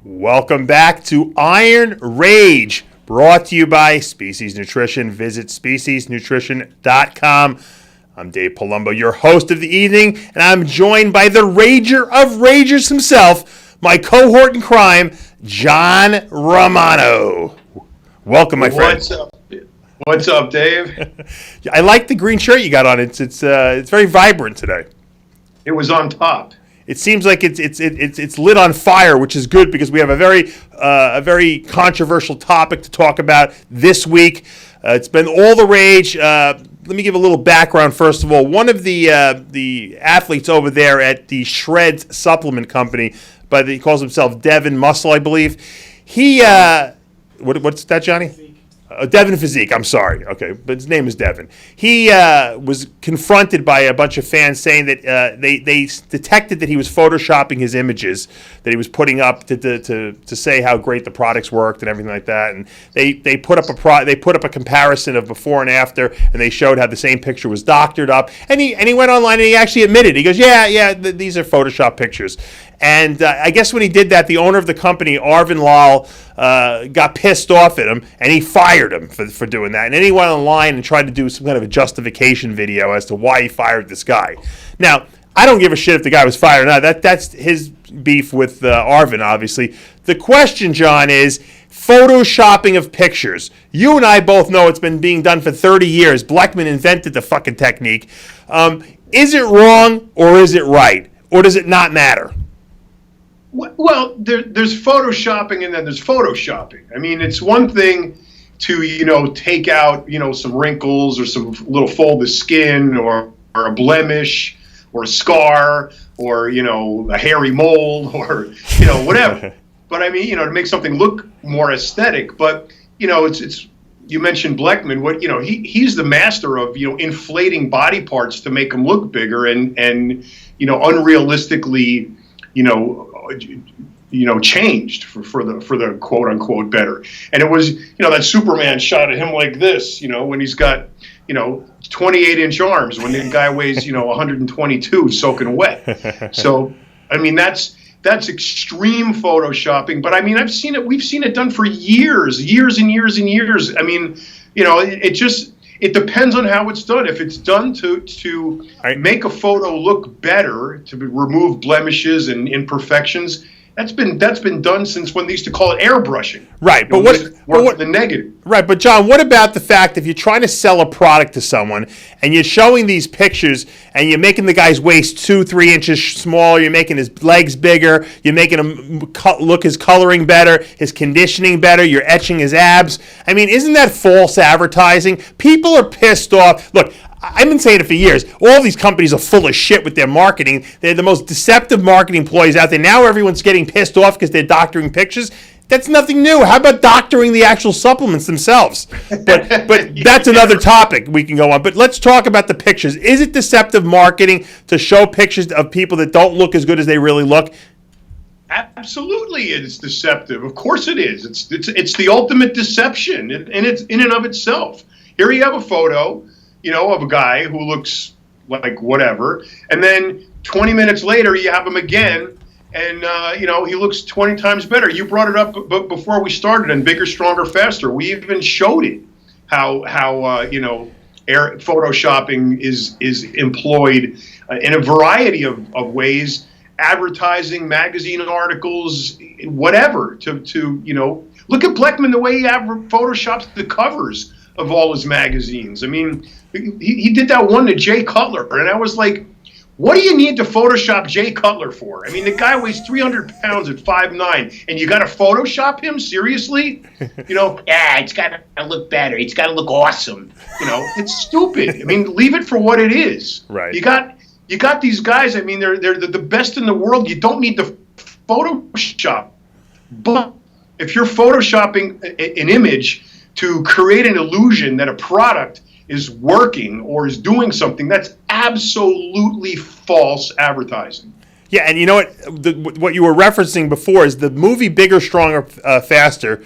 Welcome back to Iron Rage, brought to you by Species Nutrition. Visit speciesnutrition.com. I'm Dave Palumbo, your host of the evening, and I'm joined by the rager of ragers himself, my cohort in crime, John Romano. Welcome, my friend. What's up, Dave? I like the green shirt you got on. It's very vibrant today. It was on top. It seems like it's lit on fire, which is good because we have a very controversial topic to talk about this week. It's been all the rage. Let me give a little background first of all. One of the athletes over there at the Shreds Supplement Company, he calls himself Devin Muscle, I believe. He what's that, Johnny? Devin Physique, I'm sorry. Okay, but his name is Devin. He was confronted by a bunch of fans saying that they detected that he was photoshopping his images that he was putting up to say how great the products worked and everything like that. And they put up a comparison of before and after, and they showed how the same picture was doctored up. And he went online and he actually admitted. He goes, these are Photoshop pictures. And I guess when he did that, the owner of the company, Arvin Lal, got pissed off at him, and he fired him for doing that. And then he went online and tried to do some kind of a justification video as to why he fired this guy. Now, I don't give a shit if the guy was fired or not. That's his beef with Arvin, obviously. The question, John, is photoshopping of pictures. You and I both know it's been being done for 30 years. Bleckman invented the fucking technique. Is it wrong or is it right? Or does it not matter? Well, there's photoshopping and then there's photoshopping. I mean, it's one thing to, take out, some wrinkles or some little fold of skin or a blemish or a scar or, a hairy mole or, whatever. But I mean, to make something look more aesthetic. But, it's you mentioned Bleckman. He's the master of, inflating body parts to make them look bigger and unrealistically, changed for the quote unquote better. And it was, that Superman shot at him like this, when he's got, 28-inch arms, when the guy weighs, 122 soaking wet. So, I mean, that's extreme photoshopping. But I mean, we've seen it done for years and years and years. I mean, it depends on how it's done. If it's done to make a photo look better, to remove blemishes and imperfections, that's been done since when they used to call it airbrushing. Right, but what the negative? Right, but John, what about the fact if you're trying to sell a product to someone and you're showing these pictures and you're making the guy's waist 2-3 inches smaller, you're making his legs bigger, you're making him look his coloring better, his conditioning better, you're etching his abs. I mean, isn't that false advertising? People are pissed off. Look, I've been saying it for years. All these companies are full of shit with their marketing. They're the most deceptive marketing employees out there. Now everyone's getting pissed off because they're doctoring pictures. That's nothing new. How about doctoring the actual supplements themselves? But that's another topic we can go on. But let's talk about the pictures. Is it deceptive marketing to show pictures of people that don't look as good as they really look? Absolutely, it's deceptive. Of course it is. It's the ultimate deception, and it's in and of itself. Here you have a photo, of a guy who looks like whatever, and then 20 minutes later you have him again, and he looks 20 times better. You brought it up before we started, and bigger, stronger, faster. We even showed it how photoshopping is employed in a variety of ways, advertising, magazine articles, whatever. To look at Bleckman, the way he photoshops the covers of all his magazines. I mean, he did that one to Jay Cutler, and I was like, what do you need to Photoshop Jay Cutler for? I mean, the guy weighs 300 pounds at 5'9", and you got to Photoshop him? Seriously? Yeah, it's got to look better. It's got to look awesome. It's stupid. I mean, leave it for what it is. Right. You got these guys. I mean, they're the best in the world. You don't need to Photoshop. But if you're Photoshopping an image to create an illusion that a product is working or is doing something, that's absolutely false advertising. Yeah, and you know what? What you were referencing before is the movie Bigger, Stronger, Faster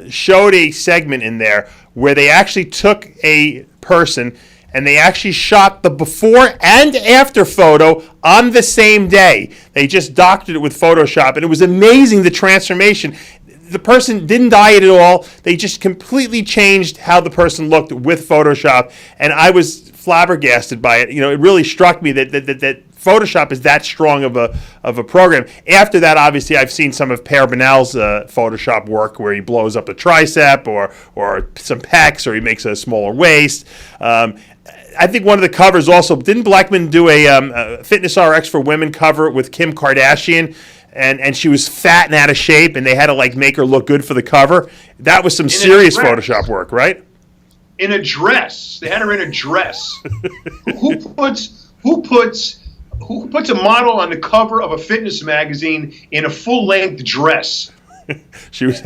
showed a segment in there where they actually took a person and they actually shot the before and after photo on the same day. They just doctored it with Photoshop, and it was amazing, the transformation. The person didn't diet at all. They just completely changed how the person looked with Photoshop, and I was flabbergasted by it. It really struck me that Photoshop is that strong of a program. After that, obviously, I've seen some of Per Bernal's Photoshop work where he blows up a tricep or some pecs, or he makes a smaller waist. I think one of the covers also, didn't Blackman do a Fitness RX for Women cover with Kim Kardashian? And she was fat and out of shape, and they had to make her look good for the cover. That was some serious Photoshop work, right? In a dress. They had her in a dress. Who puts a model on the cover of a fitness magazine in a full-length dress? She was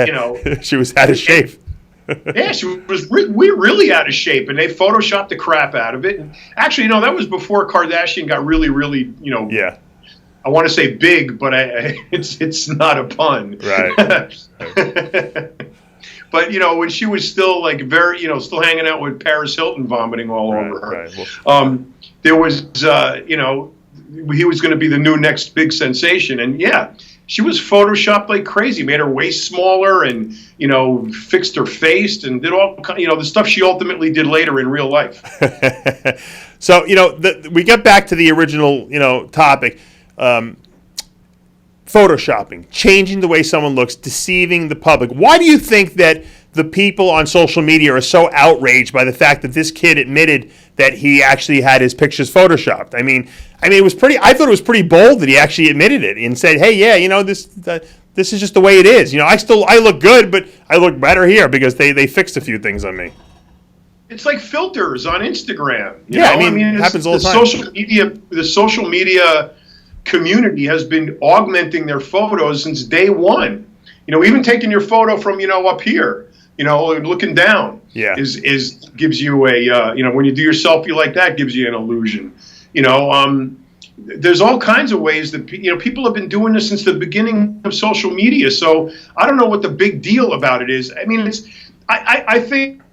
she was out of shape. Yeah, she was really out of shape, and they photoshopped the crap out of it. And actually, that was before Kardashian got really, yeah. I want to say big, but it's not a pun. Right. But when she was still very, still hanging out with Paris Hilton, vomiting all over her. Right. Well, there was, he was going to be the new next big sensation, and yeah, she was photoshopped like crazy. Made her waist smaller, and fixed her face, and did all the stuff she ultimately did later in real life. So we get back to the original topic. Photoshopping, changing the way someone looks, deceiving the public. Why do you think that the people on social media are so outraged by the fact that this kid admitted that he actually had his pictures photoshopped? I mean, it was pretty. I thought it was pretty bold that he actually admitted it and said, "Hey, yeah, this is just the way it is. I look good, but I look better here because they fixed a few things on me." It's like filters on Instagram. It happens all the time. The social media community has been augmenting their photos since day one. Even taking your photo from up here, looking down, is gives you a when you do your selfie like that, gives you an illusion. There's all kinds of ways that people have been doing this since the beginning of social media. So I don't know what the big deal about it is. I think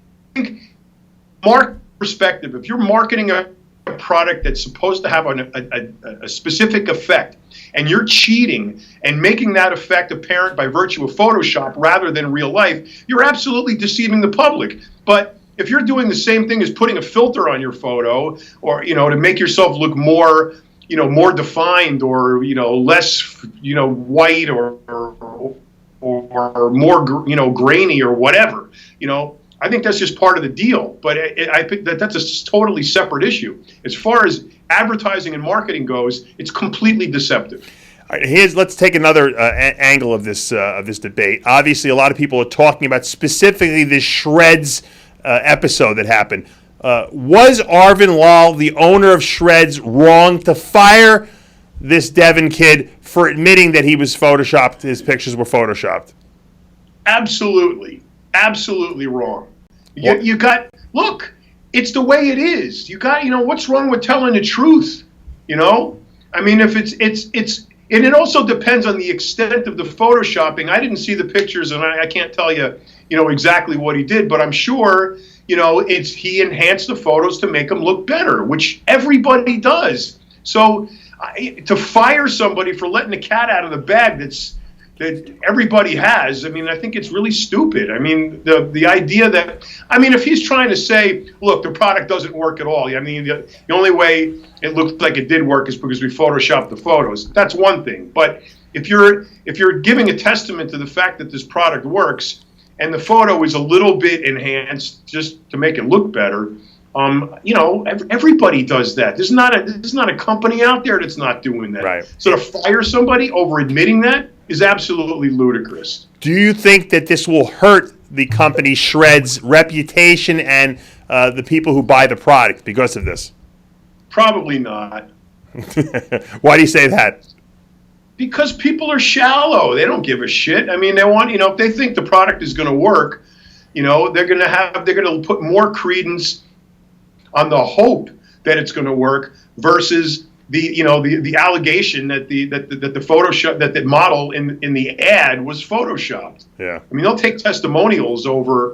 perspective. If you're marketing a product that's supposed to have a specific effect, and you're cheating and making that effect apparent by virtue of Photoshop rather than real life, you're absolutely deceiving the public. But if you're doing the same thing as putting a filter on your photo, or to make yourself look more more defined, or less white, or more grainy, or whatever, I think that's just part of the deal, but I think that's a totally separate issue. As far as advertising and marketing goes, it's completely deceptive. All right, let's take another angle of this debate. Obviously, a lot of people are talking about specifically this Shreds episode that happened. Was Arvin Lal, the owner of Shreds, wrong to fire this Devin kid for admitting that he was photoshopped? His pictures were photoshopped. Absolutely wrong. You got, look, it's the way it is. You got, what's wrong with telling the truth? If it's, and it also depends on the extent of the photoshopping. I didn't see the pictures, and I can't tell you, exactly what he did, but I'm sure, he enhanced the photos to make them look better, which everybody does. So to fire somebody for letting the cat out of the bag that everybody has, I think it's really stupid. The idea that, if he's trying to say, look, the product doesn't work at all. The only way it looked like it did work is because we photoshopped the photos. That's one thing. But if you're giving a testament to the fact that this product works, and the photo is a little bit enhanced just to make it look better, everybody does that. There's not a company out there that's not doing that. Right. So to fire somebody over admitting that is absolutely ludicrous. Do you think that this will hurt the company Shreds' reputation and the people who buy the product because of this? Probably not. Why do you say that? Because people are shallow. They don't give a shit. They want, if they think the product is going to work, they're going to put more credence on the hope that it's going to work versus the allegation that the Photoshop that the model in the ad was photoshopped. Yeah. I mean, they'll take testimonials over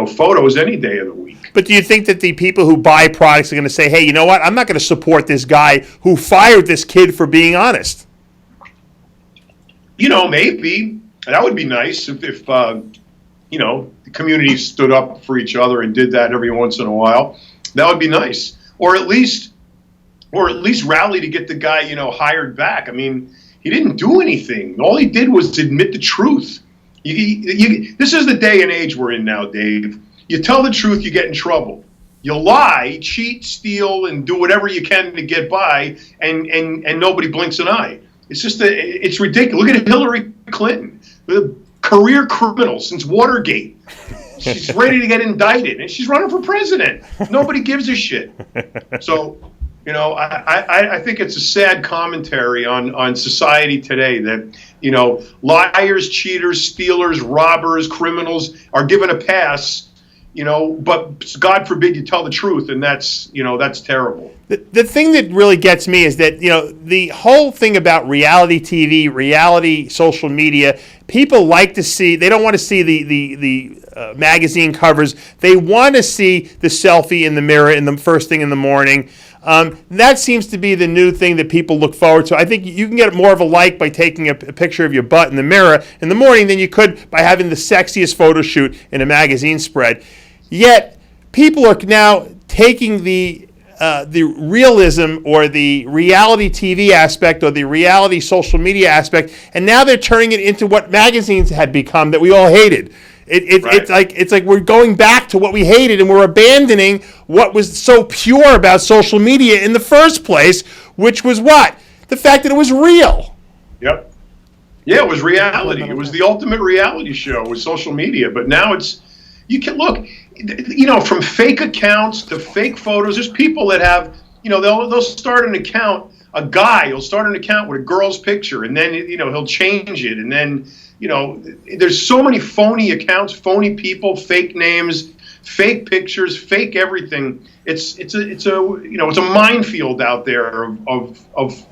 photos any day of the week. But do you think that the people who buy products are going to say, hey, you know what? I'm not going to support this guy who fired this kid for being honest? Maybe that would be nice if the community stood up for each other and did that every once in a while. That would be nice, or at least rally to get the guy hired back. I mean, he didn't do anything. All he did was admit the truth. This is the day and age we're in now, Dave. You tell the truth, you get in trouble. You lie, cheat, steal, and do whatever you can to get by, and nobody blinks an eye. It's just it's ridiculous. Look at Hillary Clinton, the career criminal since Watergate. She's ready to get indicted, and she's running for president. Nobody gives a shit. So, I think it's a sad commentary on society today that, liars, cheaters, stealers, robbers, criminals are given a pass, but God forbid you tell the truth, and that's terrible. The thing that really gets me is that, the whole thing about reality TV, reality social media, people like to see, they don't want to see the magazine covers. They want to see the selfie in the mirror in the first thing in the morning. That seems to be the new thing that people look forward to. I think you can get more of a like by taking a picture of your butt in the mirror in the morning than you could by having the sexiest photo shoot in a magazine spread. Yet, people are now taking the realism or the reality TV aspect or the reality social media aspect, and now they're turning it into what magazines had become that we all hated. Right. It's like we're going back to what we hated, and we're abandoning what was so pure about social media in the first place, which was what? The fact that it was real. Yep. Yeah, it was reality. It was the ultimate reality show with social media. But now you can look, from fake accounts to fake photos. There's people that have, they'll start an account. A guy will start an account with a girl's picture, and then he'll change it, and then. There's so many phony accounts, phony people, fake names, fake pictures, fake everything. It's a minefield out there of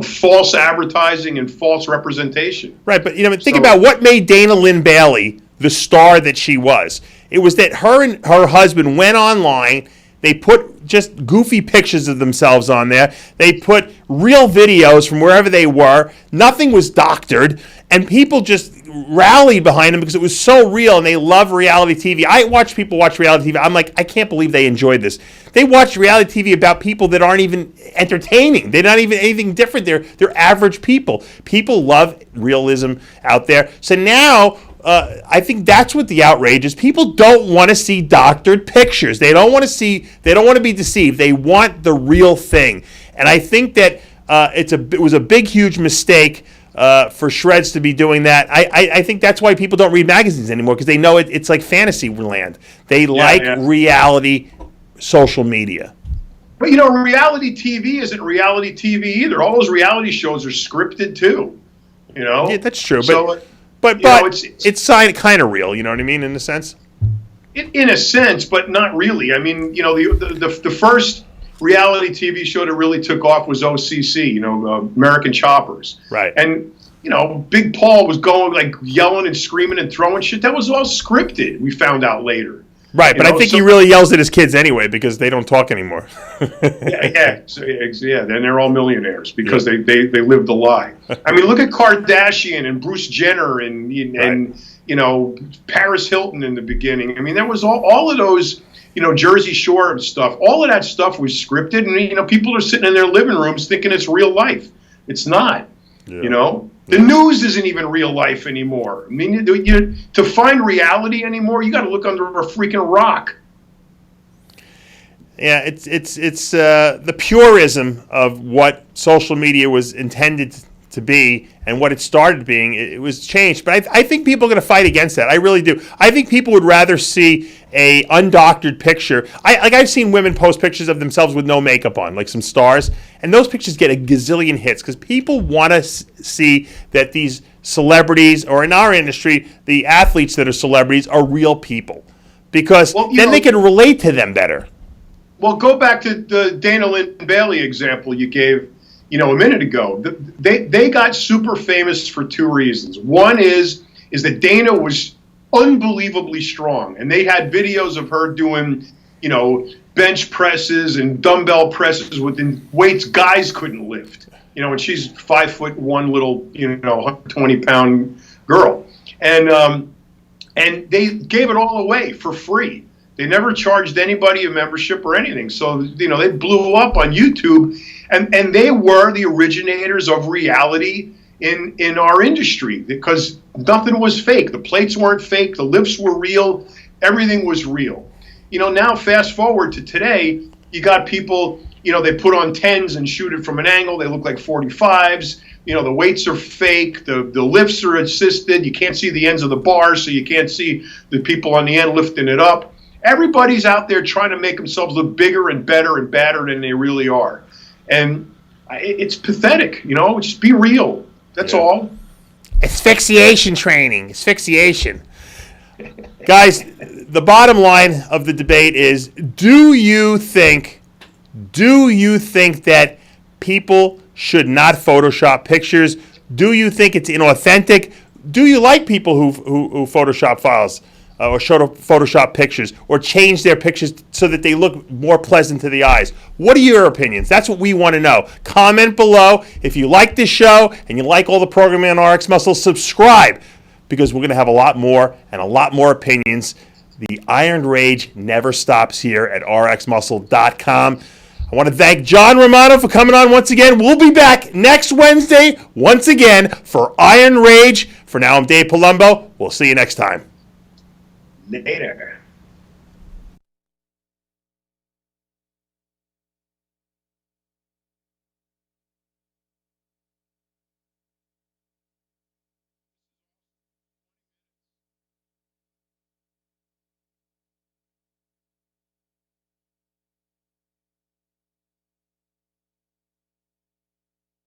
false advertising and false representation. Right, but think about what made Dana Lynn Bailey the star that she was. It was that her and her husband went online. They put just goofy pictures of themselves on there. They put real videos from wherever they were. Nothing was doctored. And people just rallied behind them because it was so real, and they love reality TV. I watch people watch reality TV. I'm like, I can't believe they enjoyed this. They watch reality TV about people that aren't even entertaining. They're not even anything different. They're average people. People love realism out there. So now... I think that's what the outrage is. People don't want to see doctored pictures. They don't want to be deceived. They want the real thing. And I think that it was a big, huge mistake for Shreds to be doing that. I think that's why people don't read magazines anymore, because they know it's like fantasy land. They like reality social media. But reality TV isn't reality TV either. All those reality shows are scripted too. Yeah, that's true. But it's kind of real, you know what I mean, in a sense? In a sense, but not really. I mean, the first reality TV show that really took off was OCC, American Choppers. Right. And, Big Paul was going, like, yelling and screaming and throwing shit. That was all scripted, we found out later. Right, but I think he really yells at his kids anyway because they don't talk anymore. Yeah. Then they're all millionaires because they lived a lie. I mean, look at Kardashian and Bruce Jenner and Paris Hilton in the beginning. I mean, there was all of those, Jersey Shore stuff. All of that stuff was scripted, and people are sitting in their living rooms thinking it's real life. It's not. Yeah. The news isn't even real life anymore. I mean, to find reality anymore, you got to look under a freaking rock. Yeah, it's the purism of what social media was intended to be and what it started being. It was changed, but I think people are going to fight against that. I really do. I think people would rather see a undoctored picture. I've seen women post pictures of themselves with no makeup on, like some stars, and those pictures get a gazillion hits because people want to see that these celebrities, or in our industry, the athletes that are celebrities, are real people, because then they can relate to them better. Well, go back to the Dana Lynn Bailey example you gave, a minute ago. They got super famous for two reasons. One is that Dana was unbelievably strong, and they had videos of her doing, bench presses and dumbbell presses with weights guys couldn't lift. And she's 5'1" little, 120-pound girl, and they gave it all away for free. They never charged anybody a membership or anything. So, they blew up on YouTube, and they were the originators of reality in our industry because nothing was fake. The plates weren't fake. The lifts were real. Everything was real. Now fast forward to today, you got people, they put on 10s and shoot it from an angle. They look like 45s. The weights are fake. The lifts are assisted. You can't see the ends of the bars, so you can't see the people on the end lifting it up. Everybody's out there trying to make themselves look bigger and better and badder than they really are. And it's pathetic, just be real. That's all. Asphyxiation training. Asphyxiation. Guys, the bottom line of the debate is, do you think that people should not Photoshop pictures? Do you think it's inauthentic? Do you like people who Photoshop files? Or Photoshop pictures, or change their pictures so that they look more pleasant to the eyes? What are your opinions? That's what we want to know. Comment below. If you like this show and you like all the programming on RX Muscle, subscribe, because we're going to have a lot more and a lot more opinions. The Iron Rage never stops here at RxMuscle.com. I want to thank John Romano for coming on once again. We'll be back next Wednesday once again for Iron Rage. For now, I'm Dave Palumbo. We'll see you next time. Later.